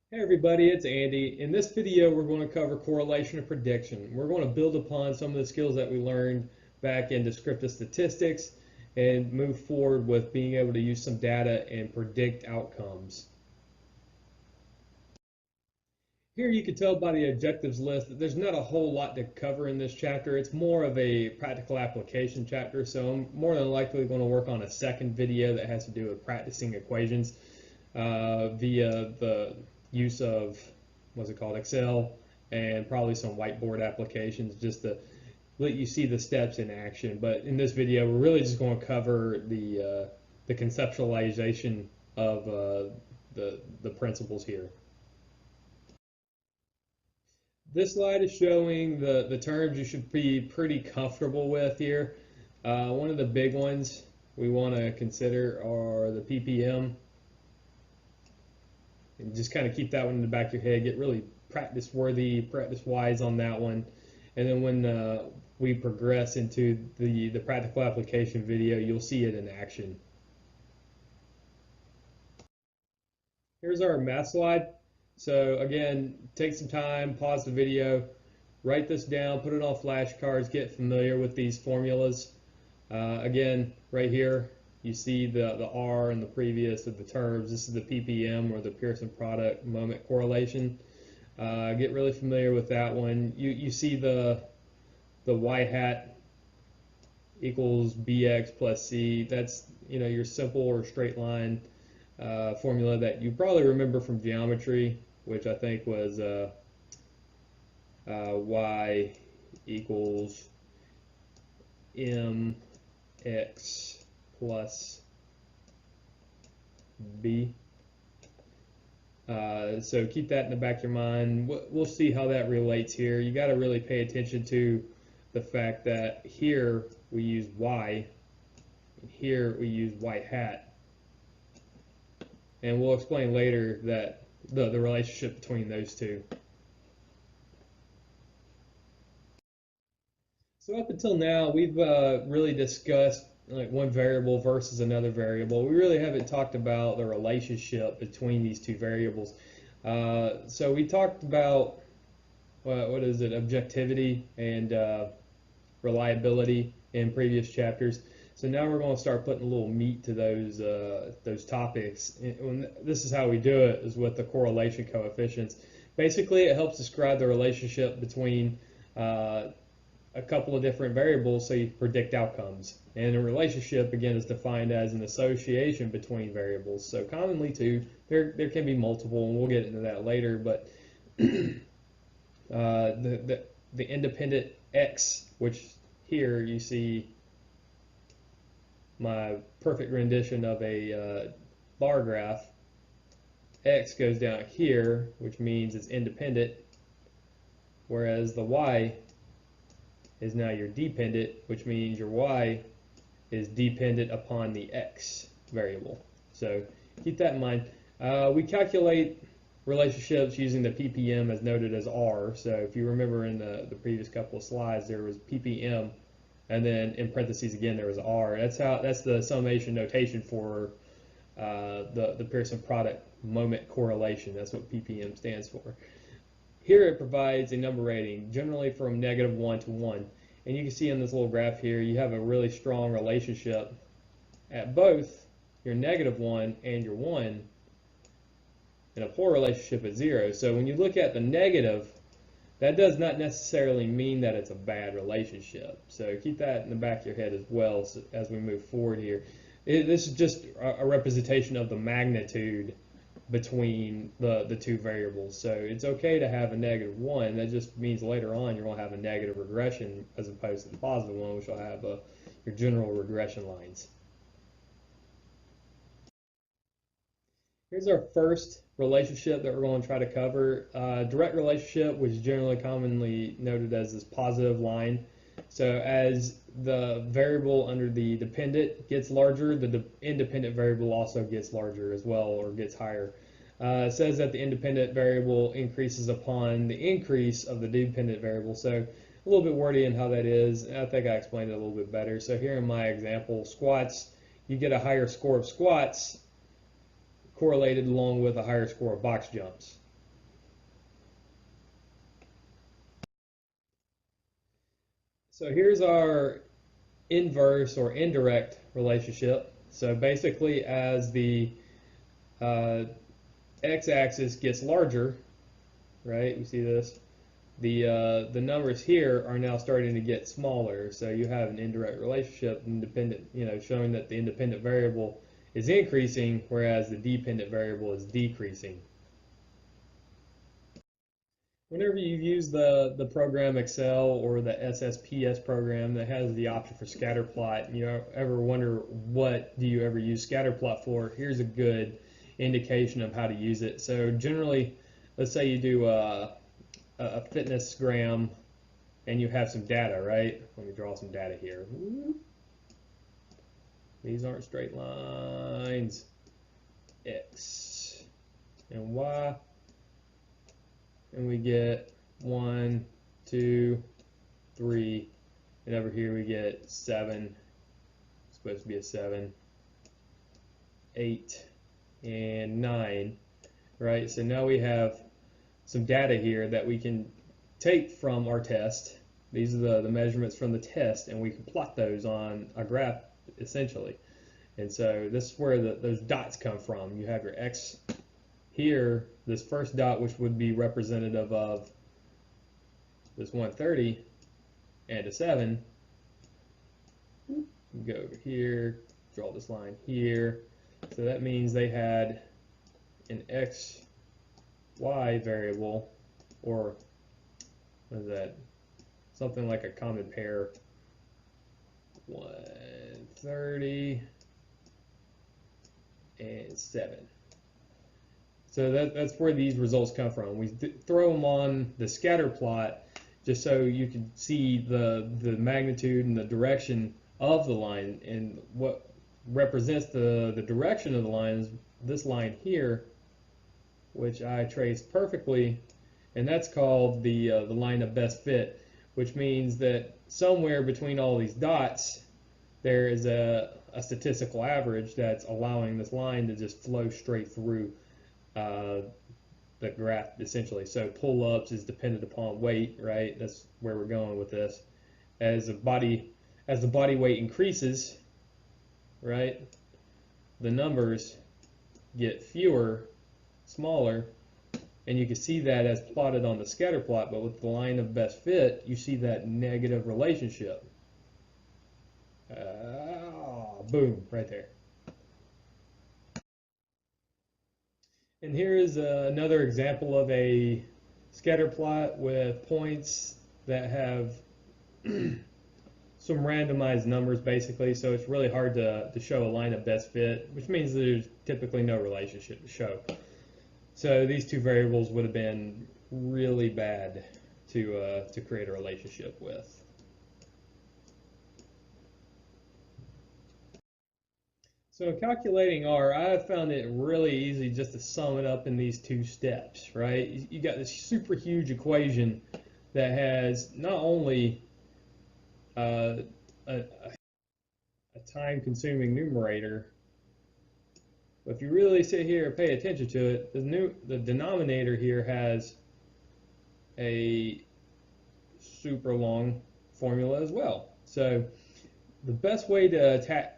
Hey everybody, it's Andy. In this video, we're going to cover correlation and prediction. We're going to build upon some of the skills that we learned back in descriptive statistics and move forward with being able to use some data and predict outcomes. Here you can tell by the objectives list that there's not a whole lot to cover in this chapter. It's more of a practical application chapter, so I'm more than likely going to work on a second video that has to do with practicing equations via the use of what's it called, Excel, and probably some whiteboard applications just to let you see the steps in action. But in this video, we're really just going to cover the conceptualization of the principles here. This slide is showing the terms you should be pretty comfortable with here. One of the big ones we want to consider are the ppm. And just kind of keep that one in the back of your head. Get really practice worthy, practice wise on that one. And then when we progress into the practical application video, you'll see it in action. Here's our math slide. So again, take some time, pause the video, write this down, put it on flashcards, get familiar with these formulas. Again, right here, you see the R in the previous of the terms. This is the ppm, or the Pearson product moment correlation. Get really familiar with that one. You see the y hat equals bx plus c. That's your simple or straight line formula that you probably remember from geometry, which I think was y equals mx plus b. So keep that in the back of your mind. We'll see how that relates here. You got to really pay attention to the fact that here we use y, and here we use y hat. And we'll explain later that the relationship between those two. So up until now, we've really discussed like one variable versus another variable. We really haven't talked about the relationship between these two variables. So we talked about what is it, objectivity and reliability in previous chapters. So now we're going to start putting a little meat to those topics. And this is how we do it, is with the correlation coefficients. Basically, it helps describe the relationship between a couple of different variables so you can predict outcomes. And a relationship, again, is defined as an association between variables. So commonly, too, there can be multiple, and we'll get into that later. But the independent x, which here you see my perfect rendition of a bar graph, x goes down here, which means it's independent, whereas the y is now your dependent, which means your y is dependent upon the x variable. So keep that in mind. We calculate relationships using the ppm as noted as r. So if you remember in the previous couple of slides, there was ppm, and then in parentheses again there was r. That's the summation notation for the Pearson product moment correlation. That's what ppm stands for. Here it provides a number rating, generally from -1 to 1. And you can see in this little graph here, you have a really strong relationship at both your -1 and your 1, and a poor relationship at 0. So when you look at the negative, that does not necessarily mean that it's a bad relationship. So keep that in the back of your head as well as we move forward here. This is just a representation of the magnitude between the two variables. So it's okay to have a -1. That just means later on you're going to have a negative regression as opposed to the positive one, which will have your general regression lines. Here's our first relationship that we're going to try to cover. Direct relationship, which is generally commonly noted as this positive line. So as the variable under the dependent gets larger, the independent variable also gets larger as well, or gets higher. It says that the independent variable increases upon the increase of the dependent variable. So a little bit wordy in how that is. I think I explained it a little bit better. So here in my example, squats, you get a higher score of squats correlated along with a higher score of box jumps. So here's our inverse or indirect relationship. So basically, as the uh, x-axis gets larger, right? You see this? The numbers here are now starting to get smaller. So you have an indirect relationship, independent, showing that the independent variable is increasing, whereas the dependent variable is decreasing. Whenever you use the program Excel or the SSPS program that has the option for Scatterplot, and you ever wonder what do you ever use Scatterplot for, here's a good indication of how to use it. So generally, let's say you do a fitness gram and you have some data, right? Let me draw some data here. These aren't straight lines. X and Y. And we get 1, 2, 3, and over here we get 7. It's supposed to be a 7, 8, and 9, right? So now we have some data here that we can take from our test. These are the measurements from the test, and we can plot those on a graph essentially. And so this is where those dots come from. You have your X here, this first dot, which would be representative of this 130 and a 7. Go over here, draw this line here. So that means they had an X, Y variable, or what is that? Something like a common pair. 130 and 7. So that's where these results come from. We throw them on the scatter plot just so you can see the magnitude and the direction of the line. And what represents the direction of the line is this line here, which I traced perfectly, and that's called the line of best fit, which means that somewhere between all these dots there is a statistical average that's allowing this line to just flow straight through the graph essentially. So pull-ups is dependent upon weight, right? That's where we're going with this. As the body weight increases, right, the numbers get fewer, smaller, and you can see that as plotted on the scatter plot. But with the line of best fit, you see that negative relationship. Boom, right there. And here is another example of a scatter plot with points that have some randomized numbers basically, so it's really hard to show a line of best fit, which means there's typically no relationship to show. So these two variables would have been really bad to create a relationship with. So calculating R, I found it really easy just to sum it up in these two steps, right? You got this super huge equation that has not only a time-consuming numerator, but if you really sit here and pay attention to it, the denominator here has a super long formula as well. So the best way to attack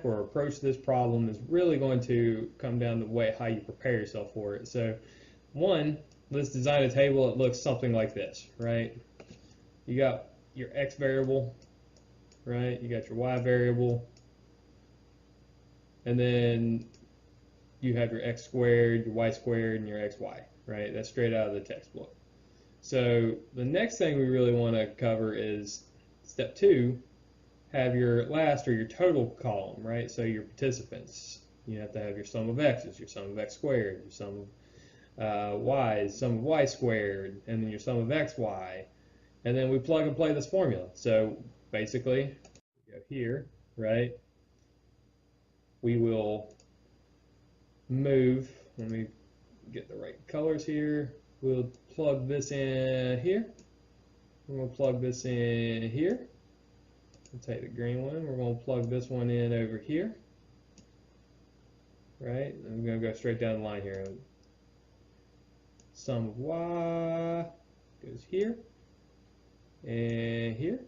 or approach this problem is really going to come down to how you prepare yourself for it. So one, let's design a table that looks something like this, right? You got your X variable, right? You got your Y variable, and then you have your X squared, your Y squared, and your XY, right? That's straight out of the textbook. So the next thing we really want to cover is step 2, have your last or your total column, right? So your participants, you have to have your sum of x's, your sum of x squared, your sum of y's, sum of y squared, and then your sum of xy. And then we plug and play this formula. So basically, go here, right? We will move, let me get the right colors here. We'll plug this in here. We'll plug this in here. We'll take the green one. We're going to plug this one in over here. Right? I'm going to go straight down the line here. Sum of y goes here and here.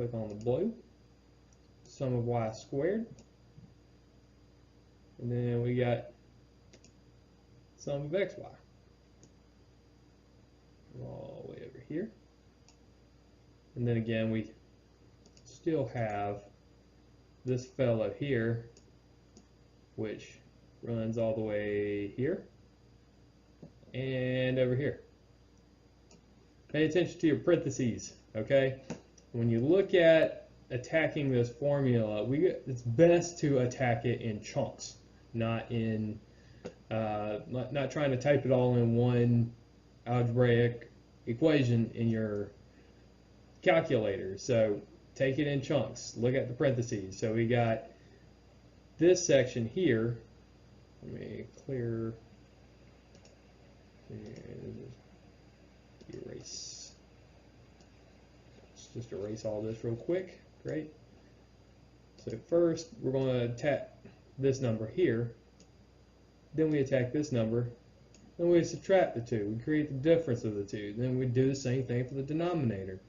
click on the blue, sum of y squared, and then we got sum of xy all the way over here. And then again, we still have this fellow here, which runs all the way here and over here. Pay attention to your parentheses, okay? When you look at attacking this formula, it's best to attack it in chunks, not in not trying to type it all in one algebraic equation in your calculator. So take it in chunks. Look at the parentheses. So we got this section here. Let me clear. Erase. Let's just erase all this real quick. Great. So first we're going to attack this number here. Then we attack this number. Then we subtract the two. We create the difference of the two. Then we do the same thing for the denominator.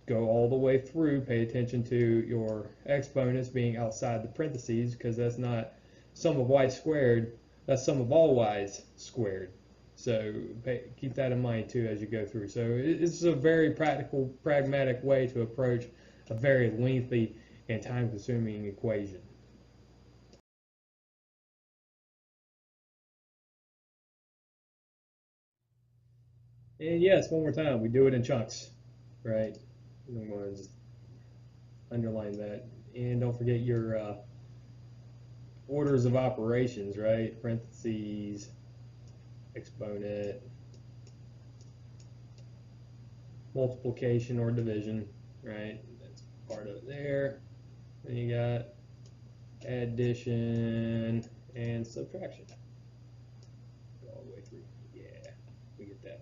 Go all the way through. Pay attention to your exponents being outside the parentheses, because that's not sum of y squared. That's sum of all y's squared. So keep that in mind too as you go through. So it's a very practical, pragmatic way to approach a very lengthy and time-consuming equation. And yes, one more time, we do it in chunks, right? I'm going to just underline that. And don't forget your orders of operations, right? Parentheses, exponent, multiplication or division, right? That's part of it there. Then you got addition and subtraction. Go all the way through. Yeah, we get that.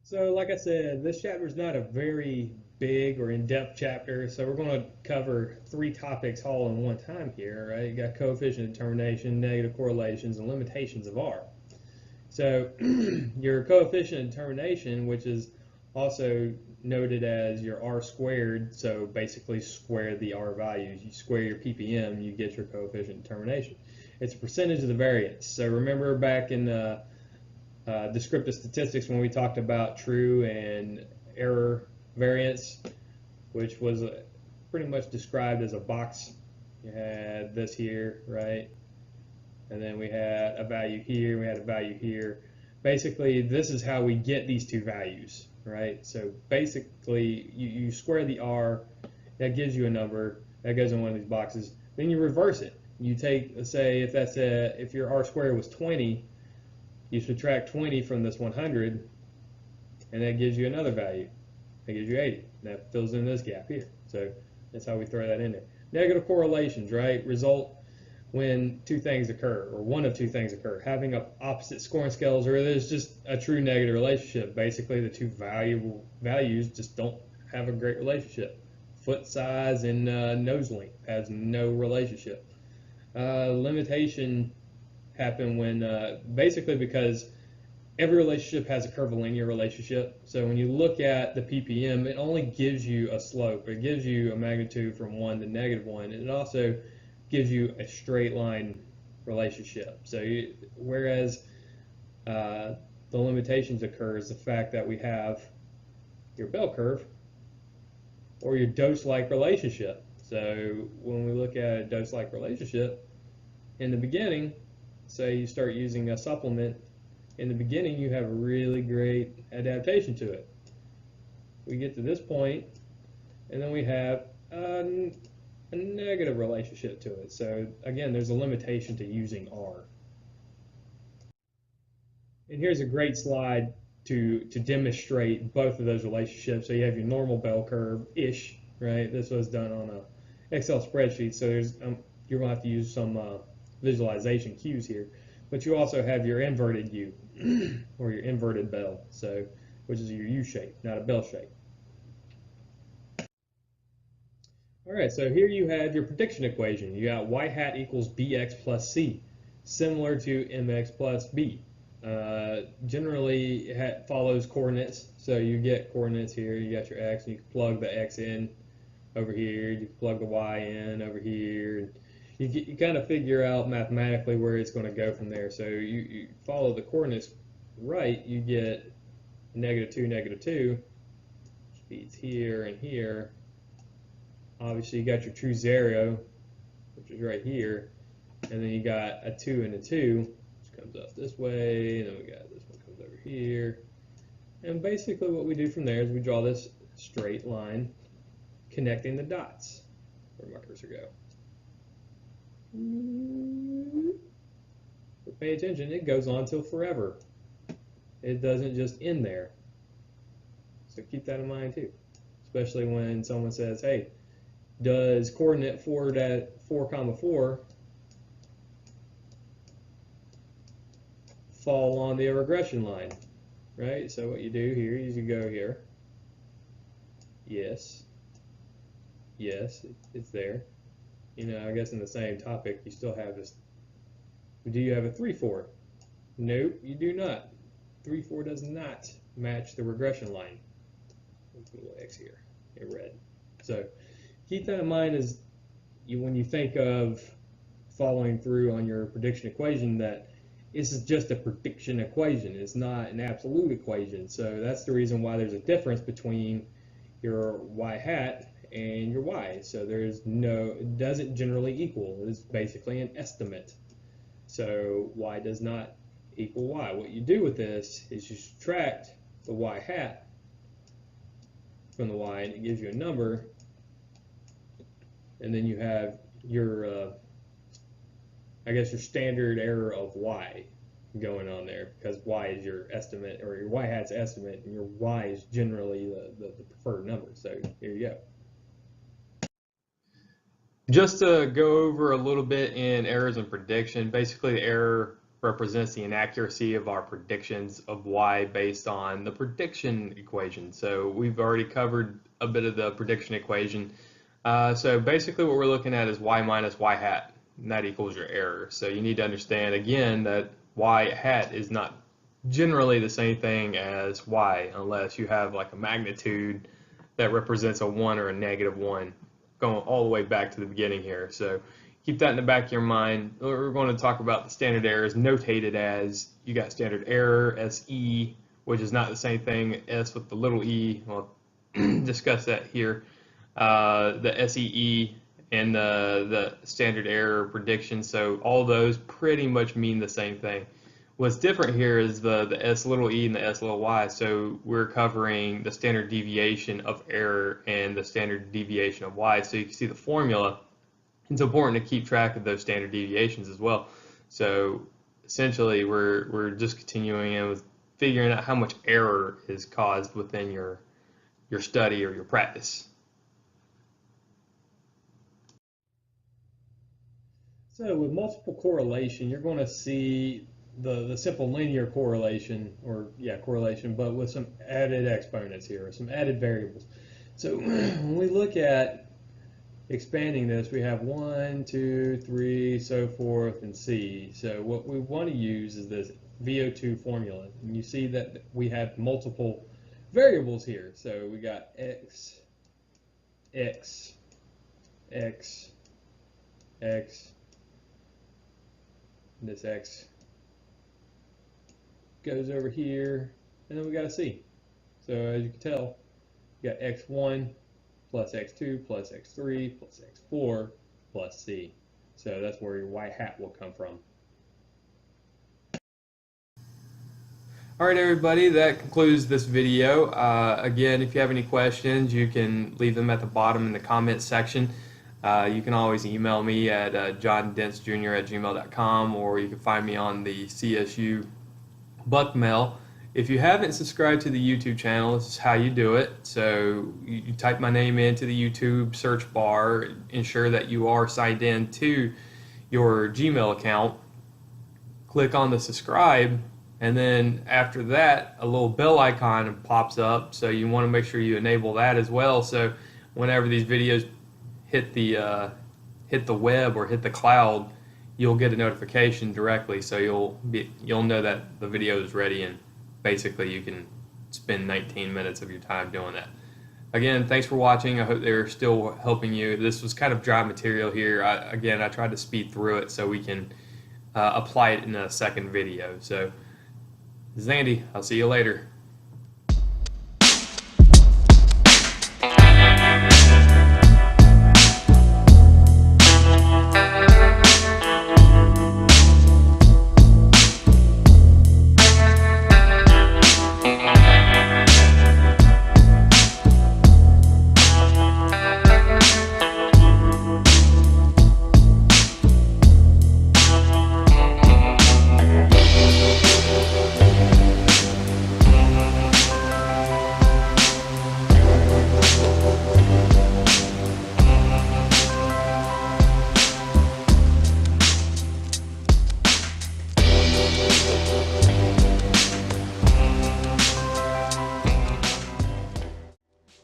So like I said, this chapter is not a very big or in-depth chapter, so we're going to cover 3 topics all in one time here, right? You got coefficient determination, negative correlations, and limitations of R. So your coefficient determination, which is also noted as your R squared, so basically square the R values. You square your ppm, you get your coefficient determination. It's a percentage of the variance. So remember back in descriptive statistics when we talked about true and error variance, which was pretty much described as a box. You had this here, right? And then we had a value here, we had a value here. Basically, this is how we get these two values, right? So basically, you square the R, that gives you a number, that goes in one of these boxes. Then you reverse it. You take, let's say, if your R squared was 20, you subtract 20 from this 100, and that gives you another value. That gives you 80. And that fills in this gap here. So that's how we throw that in there. Negative correlations, right? Result when two things occur, or one of two things occur. Having opposite scoring scales, or there's just a true negative relationship. Basically, the two values just don't have a great relationship. Foot size and nose length has no relationship. Limitation happen when basically because every relationship has a curvilinear relationship. So when you look at the ppm, it only gives you a slope. It gives you a magnitude from 1 to -1, and it also gives you a straight line relationship. So whereas the limitations occur is the fact that we have your bell curve or your dose-like relationship. So when we look at a dose-like relationship, in the beginning, say you start using a supplement, in the beginning you have a really great adaptation to it. We get to this point, and then we have a negative relationship to it. So again, there's a limitation to using R. And here's a great slide to demonstrate both of those relationships. So you have your normal bell curve-ish, right? This was done on a Excel spreadsheet, so there's you're going to have to use some visualization cues here. But you also have your inverted U, or your inverted bell, so which is your U shape, not a bell shape. All right, so here you have your prediction equation. You got y hat equals bx plus c, similar to mx plus b. Generally it follows coordinates, so you get coordinates here, you got your x, and you can plug the x in over here, you can plug the y in over here, and you kind of figure out mathematically where it's going to go from there. So you follow the coordinates right, you get -2, which feeds here and here. Obviously you got your true zero, which is right here, and then you got a 2 and a 2, which comes up this way, and then we got this one comes over here. And basically what we do from there is we draw this straight line connecting the dots. Where my cursor go? But pay attention, it goes on till forever. It doesn't just end there. So keep that in mind too. Especially when someone says, hey, does coordinate 4, 4, fall on the regression line? Right? So what you do here is you go here. Yes. Yes, it's there. You know, I guess in the same topic, you still have this. Do you have a 3, 4? Nope, you do not. 3, 4 does not match the regression line. Put a little X here in red. So keep that in mind as when you think of following through on your prediction equation, that this is just a prediction equation. It's not an absolute equation. So that's the reason why there's a difference between your y hat and your y. So it doesn't generally equal. It's basically an estimate. So y does not equal y. What you do with this is you subtract the y hat from the y, and it gives you a number, and then you have your I guess your standard error of y going on there, because y is your estimate, or your y hat's estimate, and your y is generally the preferred number. So here you go. Just to go over a little bit in errors and prediction, basically the error represents the inaccuracy of our predictions of y based on the prediction equation. So we've already covered a bit of the prediction equation. So basically what we're looking at is y minus y hat, and that equals your error. So you need to understand again that y hat is not generally the same thing as y, unless you have like a magnitude that represents a 1 or a -1, going all the way back to the beginning here. So keep that in the back of your mind. We're going to talk about the standard errors notated as, you got standard error, SE, which is not the same thing, S with the little e. We'll discuss that here. The SEE and the standard error prediction. So all those pretty much mean the same thing. What's different here is the S little e and the S little y. So we're covering the standard deviation of error and the standard deviation of y. So you can see the formula. It's important to keep track of those standard deviations as well. So essentially we're just continuing in with figuring out how much error is caused within your study or your practice. So with multiple correlation, you're going to see the simple linear correlation, correlation, but with some added exponents here, some added variables. So when we look at expanding this, we have 1, 2, 3, so forth, and C. So what we want to use is this VO2 formula. And you see that we have multiple variables here. So we got X, X, X, X, and this X goes over here, and then we got a C. So as you can tell, we got X1 plus X2 plus X3 plus X4 plus C. So that's where your y hat will come from. All right, everybody, that concludes this video. Again, if you have any questions, you can leave them at the bottom in the comments section. You can always email me at johndentzjr@gmail.com, or you can find me on the CSU Buckmail. If you haven't subscribed to the YouTube channel, this is how you do it. So you type my name into the YouTube search bar, ensure that you are signed in to your Gmail account, click on the subscribe, and then after that a little bell icon pops up, so you want to make sure you enable that as well, so whenever these videos hit the web or hit the cloud, you'll get a notification directly, so you'll know that the video is ready, and basically you can spend 19 minutes of your time doing that. Again, thanks for watching. I hope they're still helping you. This was kind of dry material here. I tried to speed through it so we can apply it in a second video. So, this is Andy. I'll see you later.